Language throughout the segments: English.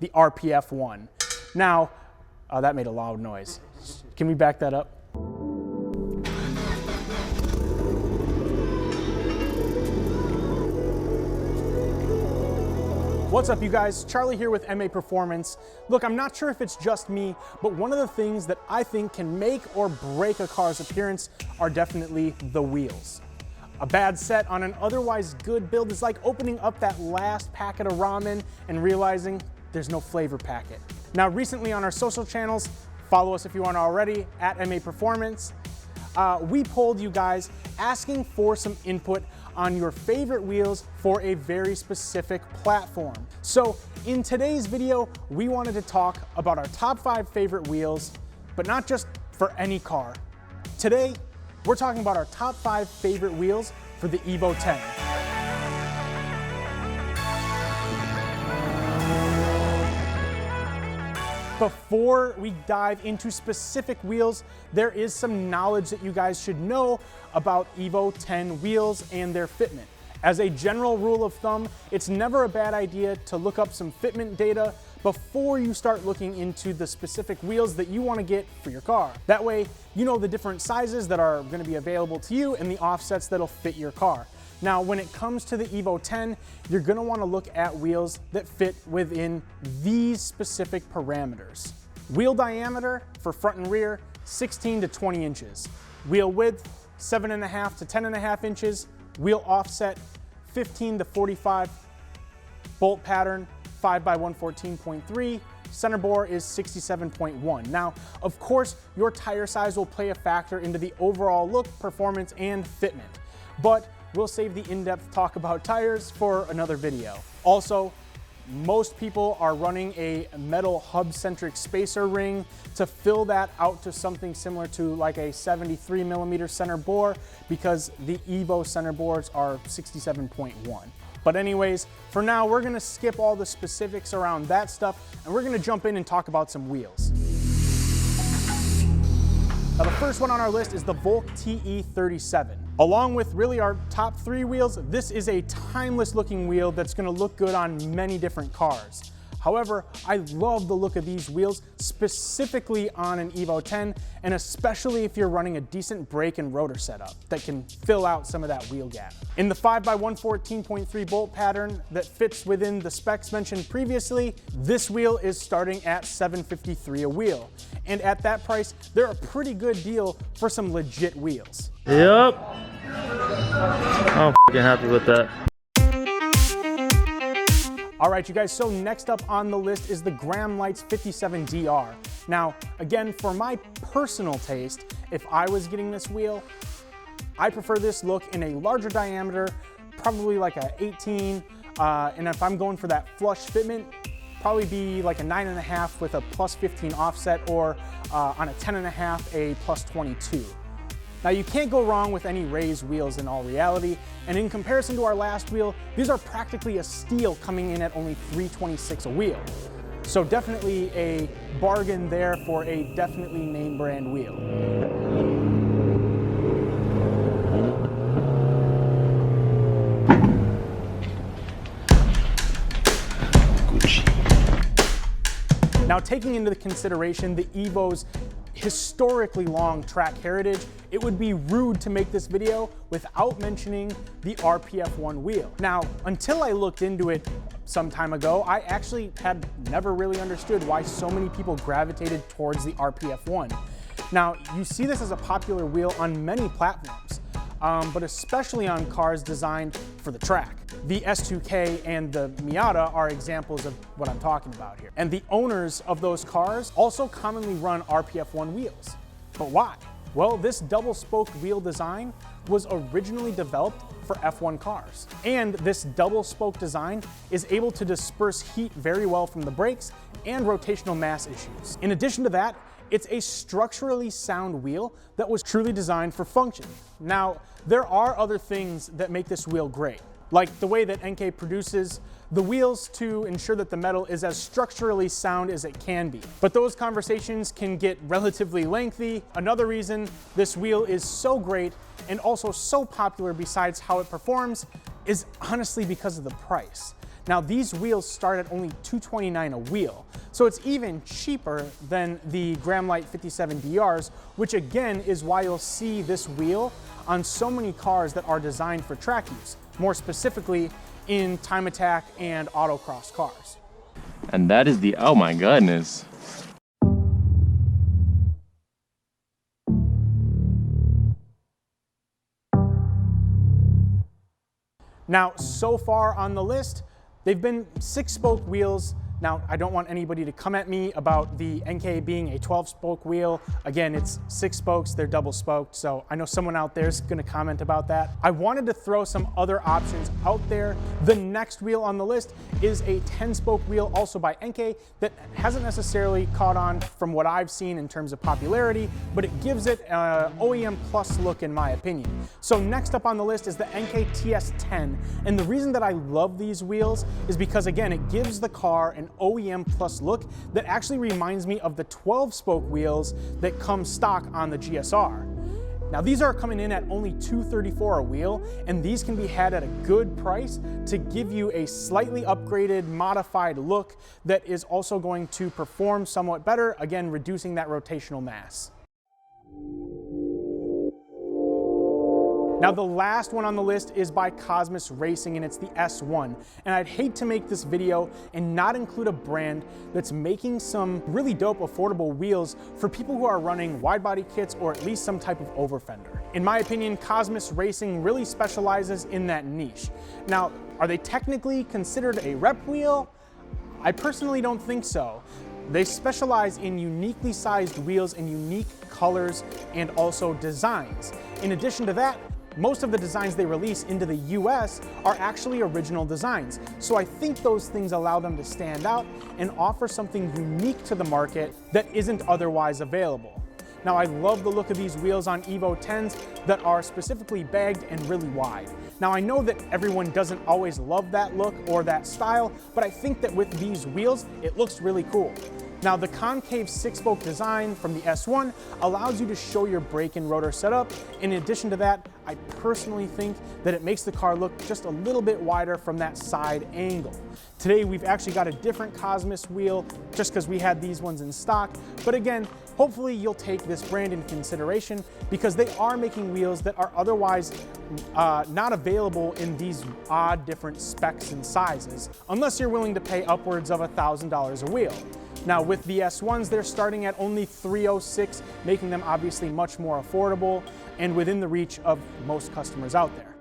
the RPF1. Now, that made a loud noise. Can we back that up? What's up, you guys? Charlie here with MAPerformance. Look, I'm not sure if it's just me, but one of the things that I think can make or break a car's appearance are definitely the wheels. A bad set on an otherwise good build is like opening up that last packet of ramen and realizing there's no flavor packet. Now, recently on our social channels, follow us if you aren't already, at MAPerformance, we polled you guys asking for some input on your favorite wheels for a very specific platform. So in today's video, we wanted to talk about our top 5 favorite wheels, but not just for any car. Today, we're talking about our top 5 favorite wheels for the Evo 10. Before we dive into specific wheels, there is some knowledge that you guys should know about Evo 10 wheels and their fitment. As a general rule of thumb, it's never a bad idea to look up some fitment data before you start looking into the specific wheels that you want to get for your car. That way, you know the different sizes that are going to be available to you and the offsets that'll fit your car. Now, when it comes to the Evo 10, you're going to want to look at wheels that fit within these specific parameters. Wheel diameter for front and rear, 16 to 20 inches. Wheel width, 7.5 to 10.5 inches. Wheel offset, 15 to 45. Bolt pattern, 5x114.3. Center bore is 67.1. Now, of course, your tire size will play a factor into the overall look, performance, and fitment. But we'll save the in-depth talk about tires for another video. Also, most people are running a metal hub-centric spacer ring to fill that out to something similar to like a 73mm center bore, because the Evo center bores are 67.1. But anyways, for now, we're gonna skip all the specifics around that stuff, and we're gonna jump in and talk about some wheels. Now, the first one on our list is the Volk TE37. Along with really our top 3 wheels, this is a timeless looking wheel that's gonna look good on many different cars. However, I love the look of these wheels, specifically on an Evo 10, and especially if you're running a decent brake and rotor setup that can fill out some of that wheel gap. In the 5x114.3 bolt pattern that fits within the specs mentioned previously, this wheel is starting at $753 a wheel. And at that price, they're a pretty good deal for some legit wheels. Yep. I'm fucking happy with that. All right, you guys, so next up on the list is the Graham Lights 57DR. Now, again, for my personal taste, if I was getting this wheel, I prefer this look in a larger diameter, probably like a 18, and if I'm going for that flush fitment, probably be like a 9.5 with a +15 offset, or on a 10.5, a +22. Now, you can't go wrong with any raised wheels in all reality, and in comparison to our last wheel, these are practically a steal, coming in at only $326 a wheel. So definitely a bargain there for a definitely name brand wheel. Now, taking into consideration the Evo's historically long track heritage, it would be rude to make this video without mentioning the RPF1 wheel. Now, until I looked into it some time ago, I actually had never really understood why so many people gravitated towards the RPF1. Now, you see this as a popular wheel on many platforms, but especially on cars designed for the track. The S2K and the Miata are examples of what I'm talking about here. And the owners of those cars also commonly run RPF1 wheels. But why? Well, this double spoke wheel design was originally developed for F1 cars. And this double spoke design is able to disperse heat very well from the brakes and rotational mass issues. In addition to that, it's a structurally sound wheel that was truly designed for function. Now, there are other things that make this wheel great, like the way that Enkei produces the wheels to ensure that the metal is as structurally sound as it can be. But those conversations can get relatively lengthy. Another reason this wheel is so great and also so popular, besides how it performs, is honestly because of the price. Now these wheels start at only $229 a wheel, so it's even cheaper than the Gramlite 57 DRs, which again is why you'll see this wheel on so many cars that are designed for track use, more specifically in time attack and autocross cars. And that is the, oh my goodness. Now, so far on the list, they've been 6-spoke wheels. Now, I don't want anybody to come at me about the Enkei being a 12-spoke wheel. Again, it's 6 spokes, they're double-spoked, so I know someone out there is gonna comment about that. I wanted to throw some other options out there. The next wheel on the list is a 10-spoke wheel, also by Enkei, that hasn't necessarily caught on from what I've seen in terms of popularity, but it gives it an OEM plus look in my opinion. So next up on the list is the Enkei TS10, and the reason that I love these wheels is because, again, it gives the car an OEM plus look that actually reminds me of the 12-spoke wheels that come stock on the GSR. Now these are coming in at only $234 a wheel, and these can be had at a good price to give you a slightly upgraded, modified look that is also going to perform somewhat better, again, reducing that rotational mass. Now the last one on the list is by Cosmis Racing, and it's the S1. And I'd hate to make this video and not include a brand that's making some really dope affordable wheels for people who are running wide body kits or at least some type of over fender. In my opinion, Cosmis Racing really specializes in that niche. Now, are they technically considered a rep wheel? I personally don't think so. They specialize in uniquely sized wheels in unique colors and also designs. In addition to that, most of the designs they release into the US are actually original designs. So I think those things allow them to stand out and offer something unique to the market that isn't otherwise available. Now I love the look of these wheels on Evo 10s that are specifically bagged and really wide. Now I know that everyone doesn't always love that look or that style, but I think that with these wheels, it looks really cool. Now the concave 6-spoke design from the S1 allows you to show your brake and rotor setup. In addition to that, I personally think that it makes the car look just a little bit wider from that side angle. Today we've actually got a different Cosmis wheel just because we had these ones in stock. But again, hopefully you'll take this brand in consideration because they are making wheels that are otherwise not available in these odd different specs and sizes, unless you're willing to pay upwards of $1,000 a wheel. Now with the S1s, they're starting at only $306, making them obviously much more affordable and within the reach of most customers out there.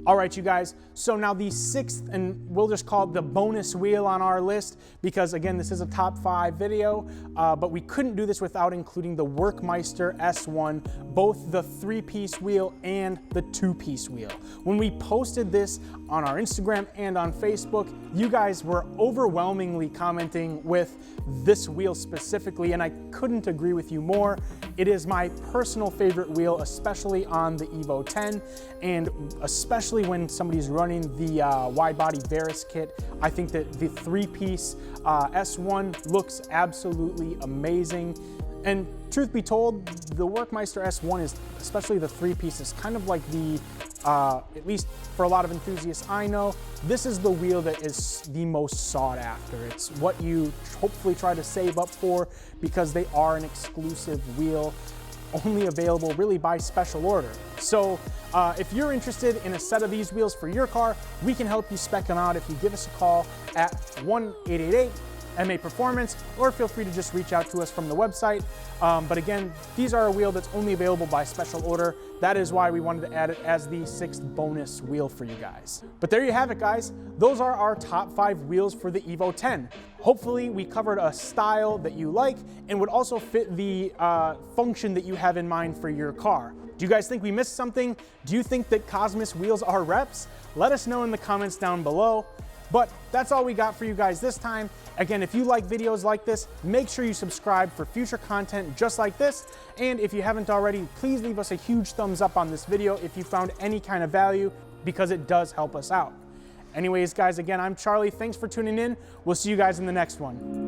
All right, you guys, so now the 6th, and we'll just call it the bonus wheel on our list, because again, this is a top 5 video, but we couldn't do this without including the Meister S1, both the 3-piece wheel and the 2-piece wheel. When we posted this on our Instagram and on Facebook, you guys were overwhelmingly commenting with this wheel specifically, and I couldn't agree with you more. It is my personal favorite wheel, especially on the Evo 10, and especially when somebody's running the wide body Varus kit. I think that the 3-piece S1 looks absolutely amazing. And truth be told, the Meister S1 is, especially the 3-piece, is kind of like the, at least for a lot of enthusiasts I know, this is the wheel that is the most sought after. It's what you hopefully try to save up for because they are an exclusive wheel, only available really by special order. So if you're interested in a set of these wheels for your car, we can help you spec them out if you give us a call at 1-888-MAPerformance, or feel free to just reach out to us from the website. But again, these are a wheel that's only available by special order. That is why we wanted to add it as the 6th bonus wheel for you guys. But there you have it, guys. Those are our top 5 wheels for the Evo 10. Hopefully we covered a style that you like and would also fit the function that you have in mind for your car. Do you guys think we missed something? Do you think that Cosmis wheels are reps? Let us know in the comments down below. But that's all we got for you guys this time. Again, if you like videos like this, make sure you subscribe for future content just like this. And if you haven't already, please leave us a huge thumbs up on this video if you found any kind of value, because it does help us out. Anyways, guys, again, I'm Charlie. Thanks for tuning in. We'll see you guys in the next one.